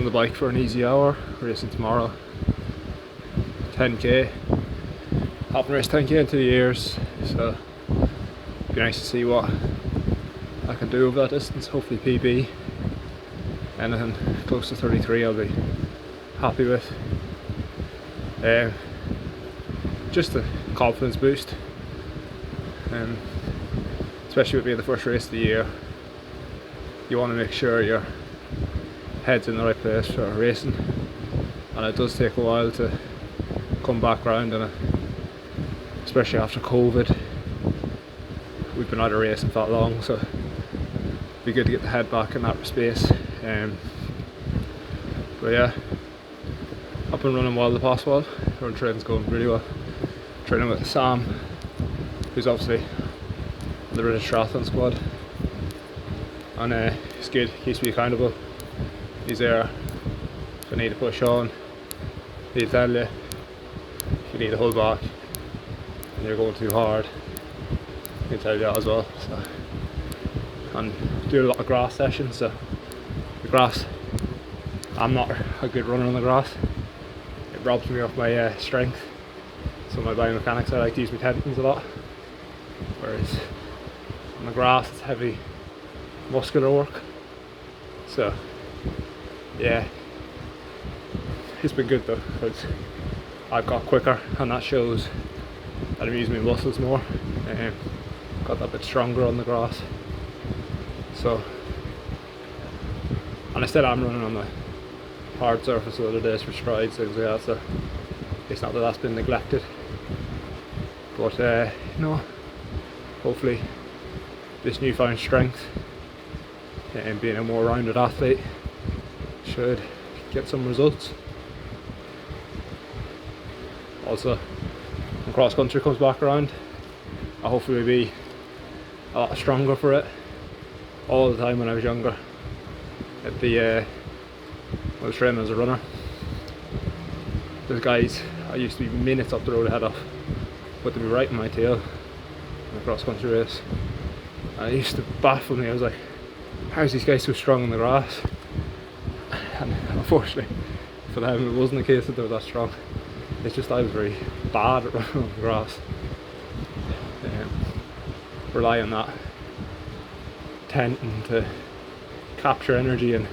on the bike for an easy hour, racing tomorrow. 10k. Haven't raced 10k in 2 years, so it'd be nice to see what I can do over that distance. Hopefully PB. Anything close to 33 I'll be happy with. Just a confidence boost, especially with being the first race of the year. You want to make sure your head's in the right place for racing, and it does take a while to come back round, and especially after COVID, we've been out of racing for that long, so it'd be good to get the head back in that space. But yeah, I've been running well the past while. Run training's going really well. Training with Sam, who's obviously in the British Triathlon squad, and he's good, keeps me accountable. He's there if I need to push on. He'll tell you if you need to hold back and you're going too hard, he'll tell you that as well. So, and do a lot of grass sessions. So the grass, I'm not a good runner on the grass. It robs me of my strength. So my biomechanics, I like to use my tendons a lot. Whereas on the grass, it's heavy muscular work. So yeah, it's been good though, because I've got quicker, and that shows that I'm using my muscles more. Got that bit stronger on the grass. So, and I still am running on the hard surface the other days for strides, things like that, so it's not that that's been neglected. But you know, hopefully this newfound strength and being a more rounded athlete should get some results. Also, when cross country comes back around, I'll hopefully be a lot stronger for it. All the time when I was younger, at the when I was training as a runner, there's guys I used to be minutes up the road ahead of, but they'd be right in my tail in a cross country race, and it used to baffle me. I was like, how's these guys so strong on the grass? And unfortunately for them, it wasn't the case that they were that strong. It's just I was very bad at running on the grass. Rely on that tendon to capture energy and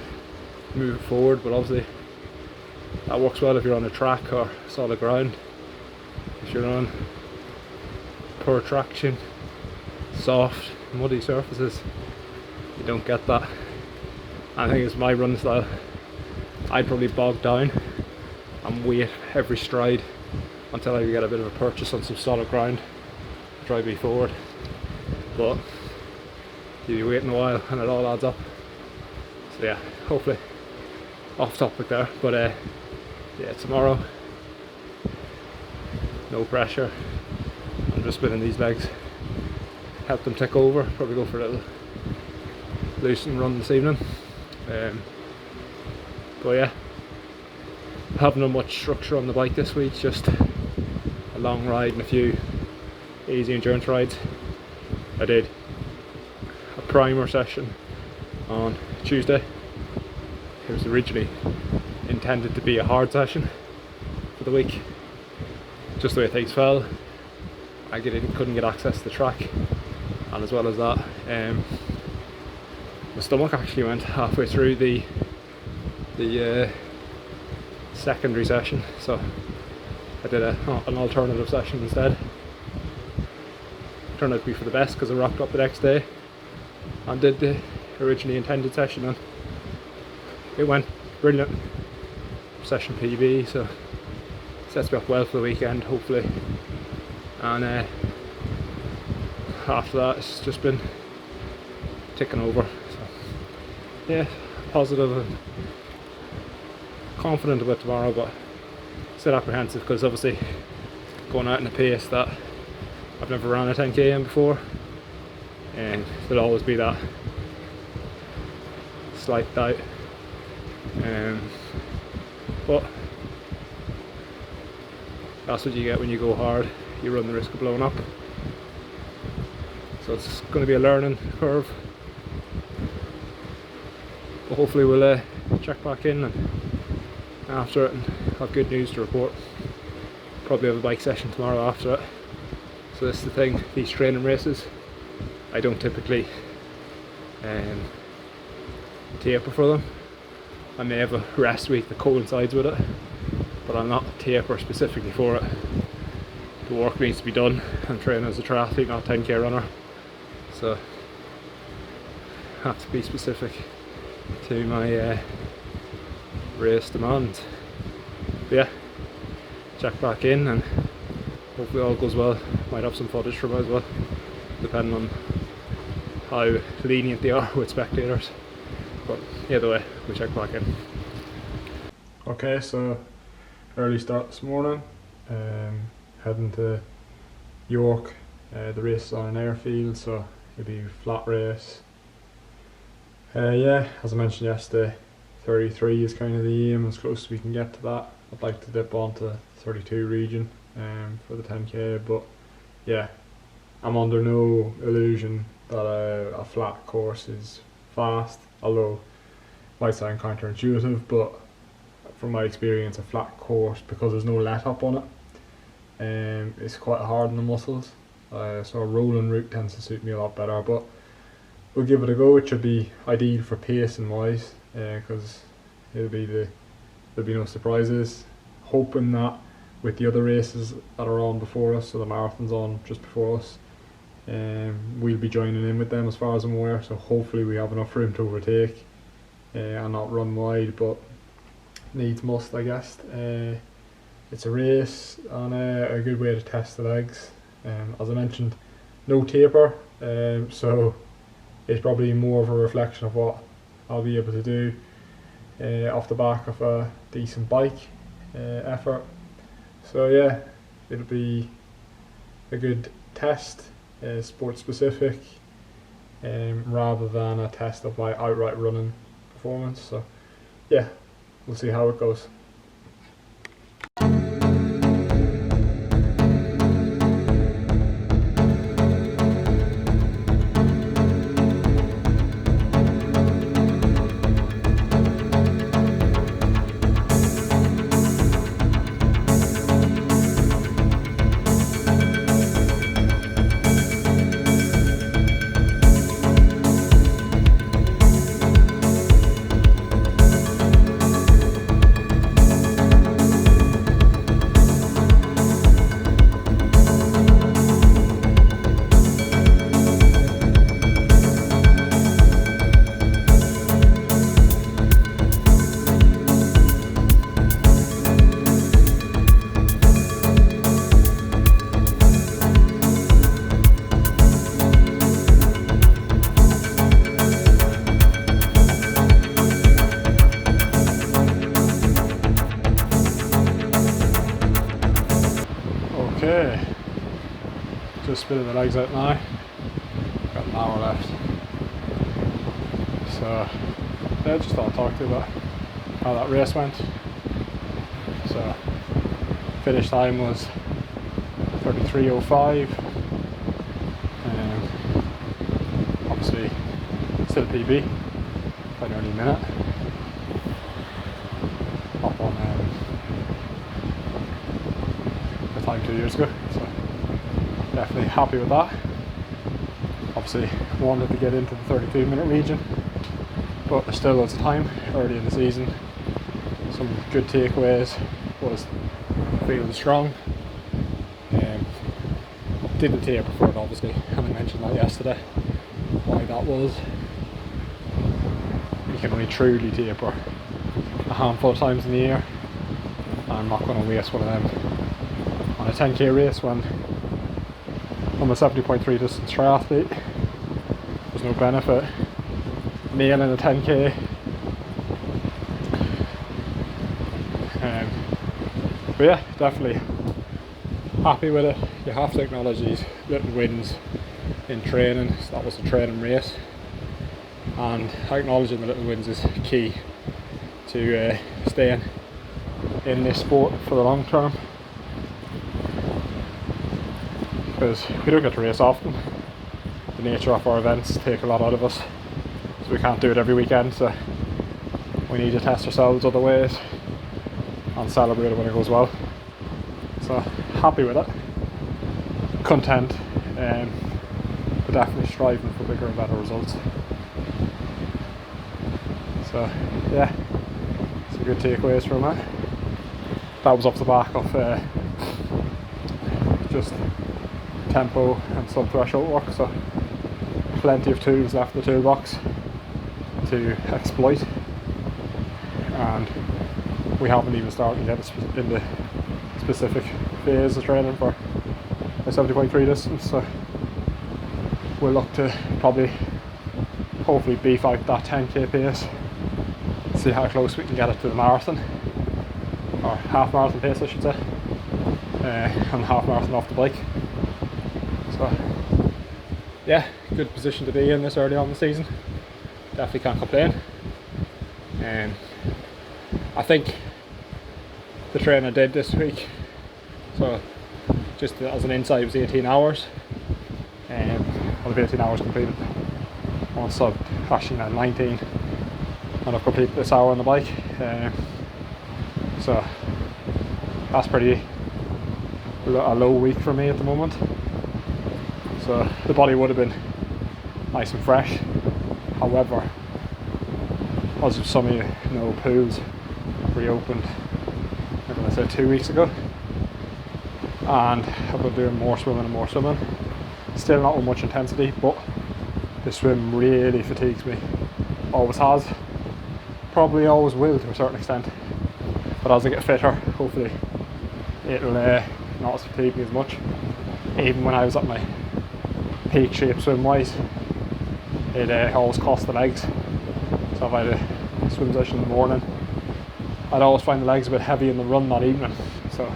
move it forward, but obviously that works well if you're on a track or solid ground. If you're on poor traction, soft, muddy surfaces, you don't get that. I think it's my run style. I'd probably bog down and wait every stride until I get a bit of a purchase on some solid ground to drive me forward. But you'll be waiting a while and it all adds up. So yeah, hopefully off topic there, but yeah, tomorrow, no pressure. I'm just spinning these legs, help them tick over, probably go for a little loosen run this evening. But yeah, haven't done much structure on the bike this week, just a long ride and a few easy endurance rides. I did a primer session on Tuesday. It was originally intended to be a hard session for the week. Just the way things fell, I couldn't get access to the track, and as well as that, my stomach actually went halfway through the secondary session, so I did an alternative session instead. Turned out to be for the best because I rocked up the next day and did the originally intended session, and it went brilliant. Session PB, so sets me up well for the weekend hopefully. And after that it's just been ticking over. So yeah, positive and confident about tomorrow, but still apprehensive because obviously going out in a pace that I've never ran a 10k in before, and there'll always be that slight doubt. But that's what you get when you go hard. You run the risk of blowing up. So it's going to be a learning curve. But hopefully we'll check back in and after it and have good news to report. Probably have a bike session tomorrow after it. So this is the thing, these training races, I don't typically taper for them. I may have a rest week that coincides with it, but I'll not taper specifically for it. The work needs to be done. I'm training as a triathlete, not a 10k runner, so I have to be specific to my race demands. But yeah, check back in and hopefully all goes well. Might have some footage from it as well, depending on how lenient they are with spectators. But either way, we'll check back in. Okay, so early start this morning, heading to York. The race is on an airfield, so it'll be a flat race. Yeah, as I mentioned yesterday, 33 is kind of the aim, as close as we can get to that. I'd like to dip onto 32 region for the 10k, but yeah, I'm under no illusion that a flat course is fast, although it might sound counterintuitive, but from my experience, a flat course, because there's no let up on it, it's quite hard on the muscles, so a rolling route tends to suit me a lot better, but we'll give it a go. It should be ideal for pacing wise, because there'll be no surprises. Hoping that with the other races that are on before us, so the marathon's on just before us, we'll be joining in with them as far as I'm aware, so hopefully we have enough room to overtake and not run wide, but needs must, I guess. It's a race and a good way to test the legs. As I mentioned, no taper, so it's probably more of a reflection of what I'll be able to do off the back of a decent bike effort. So yeah, it'll be a good test, sport specific, rather than a test of my outright running performance. So yeah, we'll see how it goes. Okay, just spitting the legs out now. Got an hour left. So yeah, just thought I'd talk to you about how that race went. So finish time was 33:05. Obviously still PB by nearly a minute. Up on the time 2 years ago, so definitely happy with that. Obviously wanted to get into the 32-minute region, but there's still loads of time early in the season. Some good takeaways was feeling strong. Didn't taper for it obviously, and I mentioned that yesterday, why that was. You can only truly taper a handful of times in the year, and I'm not going to waste one of them on a 10k race when I'm a 70.3 distance triathlete. There's no benefit nailing a 10k. But yeah, definitely happy with it. You have to acknowledge these little wins in training. So that was a training race, and acknowledging the little wins is key to staying in this sport for the long term, because we don't get to race often. The nature of our events take a lot out of us, so we can't do it every weekend, so we need to test ourselves other ways. and celebrate it when it goes well. So happy with it, content, but definitely striving for bigger and better results. So yeah, some good takeaways from it. That was off the back of just tempo and sub-threshold work, so plenty of tools left in the toolbox to exploit, and we haven't even started yet in the specific phase of training for a 70.3 distance, so we'll look to probably hopefully beef out that 10k pace, see how close we can get it to the marathon, or half marathon pace I should say, and half marathon off the bike. So yeah, good position to be in this early on in the season, definitely can't complain. I think the train I did this week, so just as an insight, it was 18 hours, and I've 18 hours completed. Once I've actually now 19, and I've completed this hour on the bike, so that's pretty a low week for me at the moment. So the body would have been nice and fresh. However, as some of you know, pools reopened, I'm going to say 2 weeks ago, and I've been doing more swimming and more swimming. Still not with much intensity, but the swim really fatigues me. Always has, probably always will to a certain extent. But as I get fitter, hopefully it'll not fatigue me as much. Even when I was at my peak shape swim wise, it always cost the legs. So if I had a swim session in the morning, I'd always find the legs a bit heavy in the run that evening. So,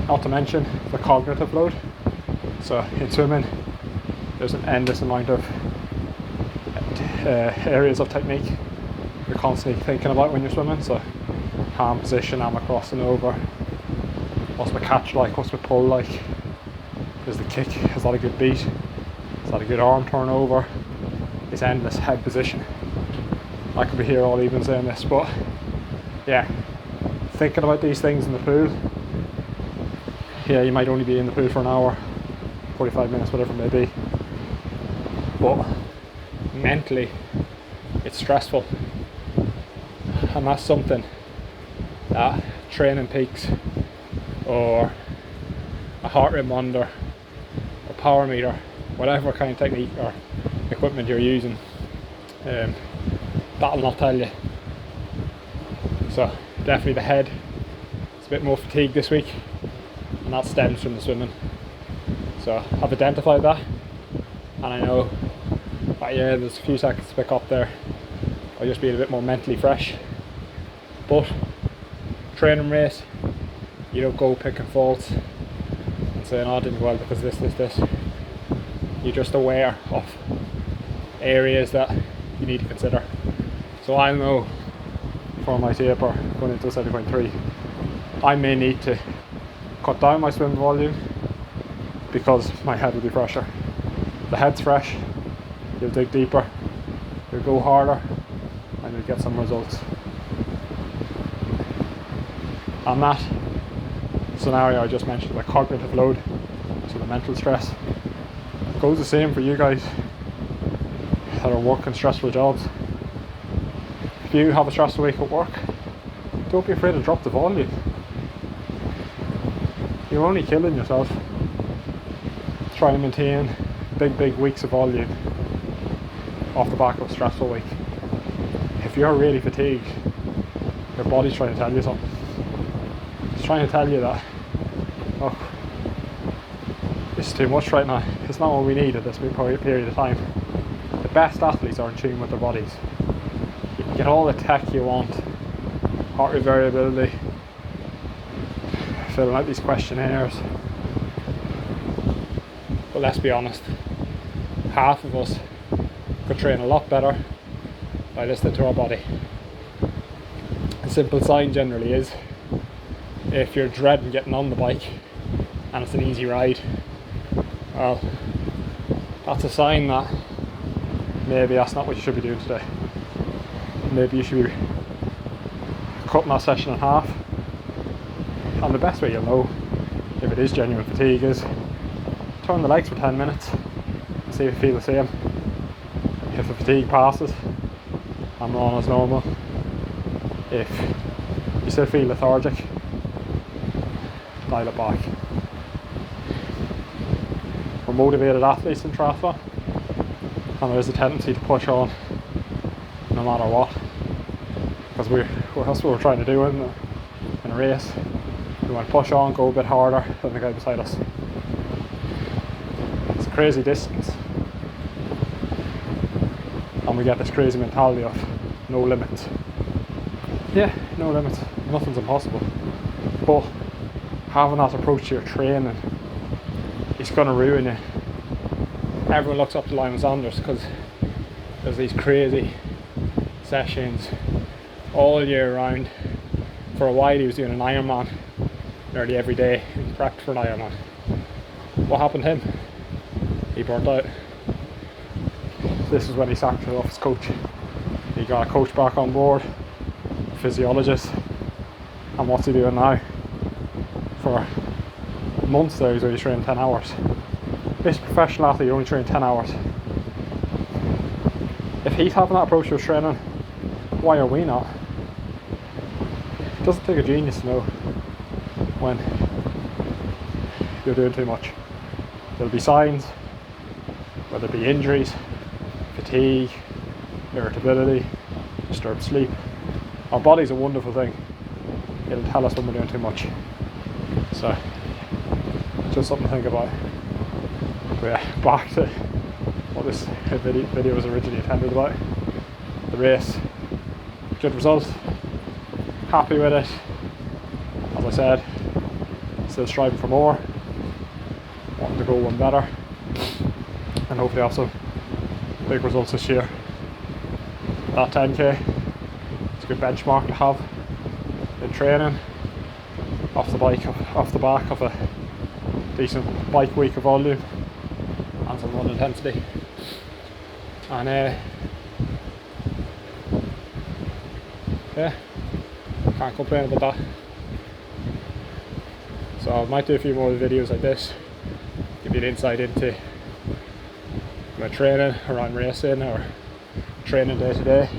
not to mention the cognitive load. So in swimming, there's an endless amount of areas of technique you're constantly thinking about when you're swimming. So hand position, am I crossing over? What's my catch like? What's my pull like? Is the kick, is that a good beat? Is that a good arm turnover? It's endless. Head position. I could be here all evening saying this, but yeah, thinking about these things in the pool. Yeah, you might only be in the pool for an hour, 45 minutes, whatever it may be, but mentally it's stressful, and that's something that training peaks or a heart rate monitor or power meter, whatever kind of technique or equipment you're using, that'll not tell you. So definitely the head is a bit more fatigued this week, and that stems from the swimming. So I've identified that, and I know that yeah, there's a few seconds to pick up there. I'll just be a bit more mentally fresh. But training race, you don't go picking faults and saying, oh, I didn't go well because this. You're just aware of areas that you need to consider. So I know for my taper going into 70.3, I may need to cut down my swim volume because my head will be fresher. The head's fresh, you'll dig deeper, you'll go harder, and you'll get some results. And that scenario I just mentioned, the cognitive load, so the mental stress, goes the same for you guys that are working stressful jobs. If you have a stressful week at work, don't be afraid to drop the volume. You're only killing yourself trying to maintain big weeks of volume off the back of a stressful week. If you're really fatigued, your body's trying to tell you something. It's trying to tell you that, oh, this is too much right now. It's not what we need at this period of time. The best athletes are in tune with their bodies. You can get all the tech you want, heart rate variability, filling out these questionnaires, but let's be honest, half of us could train a lot better by listening to our body. A simple sign generally is if you're dreading getting on the bike and it's an easy ride, well, that's a sign that maybe that's not what you should be doing today. Maybe you should be cutting that session in half. And the best way you'll know if it is genuine fatigue is turn the legs for 10 minutes and see if you feel the same. If the fatigue passes and run as normal. If you still feel lethargic, dial it back. We're motivated athletes in triathlon, and there is a tendency to push on no matter what, because that's what we're trying to do in a race. We want to push on, go a bit harder than the guy beside us. It's a crazy distance, and we get this crazy mentality of no limits. Yeah, no limits, nothing's impossible, but having that approach to your training is going to ruin you. Everyone looks up to Lyman Sanders because there's these crazy sessions all year round. For a while he was doing an Ironman nearly every day and prepped for an Ironman. What happened to him? He burnt out. This is when he sacked off his coach. He got a coach back on board, a physiologist, and what's he doing now? For months there he's only trained 10 hours. This professional athlete only trained 10 hours. If he's having that approach to his training, why are we not? It doesn't take a genius to know when you're doing too much. There'll be signs, whether it be injuries, fatigue, irritability, disturbed sleep. Our body's a wonderful thing. It'll tell us when we're doing too much. So, just something to think about. But yeah, back to what this video was originally intended about. The race, good result, happy with it. As I said, still striving for more, wanting to go one better, and hopefully have some big results this year. That 10k, it's a good benchmark to have in training, off the back of a decent bike week of volume and some run intensity. And yeah, can't complain about that. So I might do a few more videos like this, give you an insight into my training around racing or training day to day.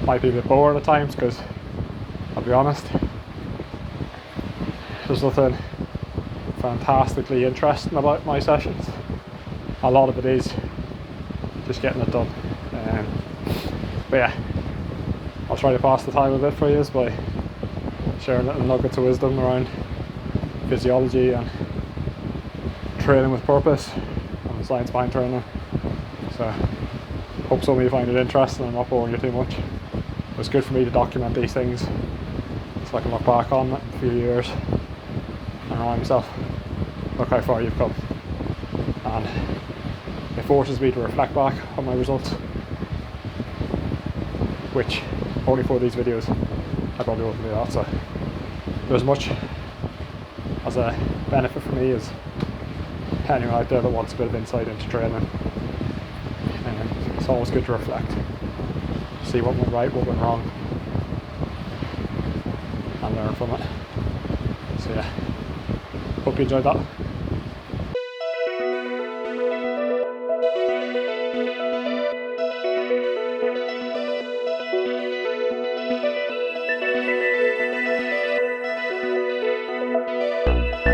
Might be a bit boring at times because, I'll be honest, there's nothing fantastically interesting about my sessions. A lot of it is just getting it done. But yeah, I'll try to pass the time a bit for you by sharing little nuggets of wisdom around physiology and training with purpose and the science behind training. So hope some of you find it interesting and not boring you too much. It's good for me to document these things so I can look back on it in a few years and remind myself, look how far you've come. And it forces me to reflect back on my results, which only for these videos I probably wouldn't do that. So there's much as a benefit for me as anyone out there that wants a bit of insight into training. And it's always good to reflect, see what went right, what went wrong, and learn from it. So yeah, hope you enjoyed that.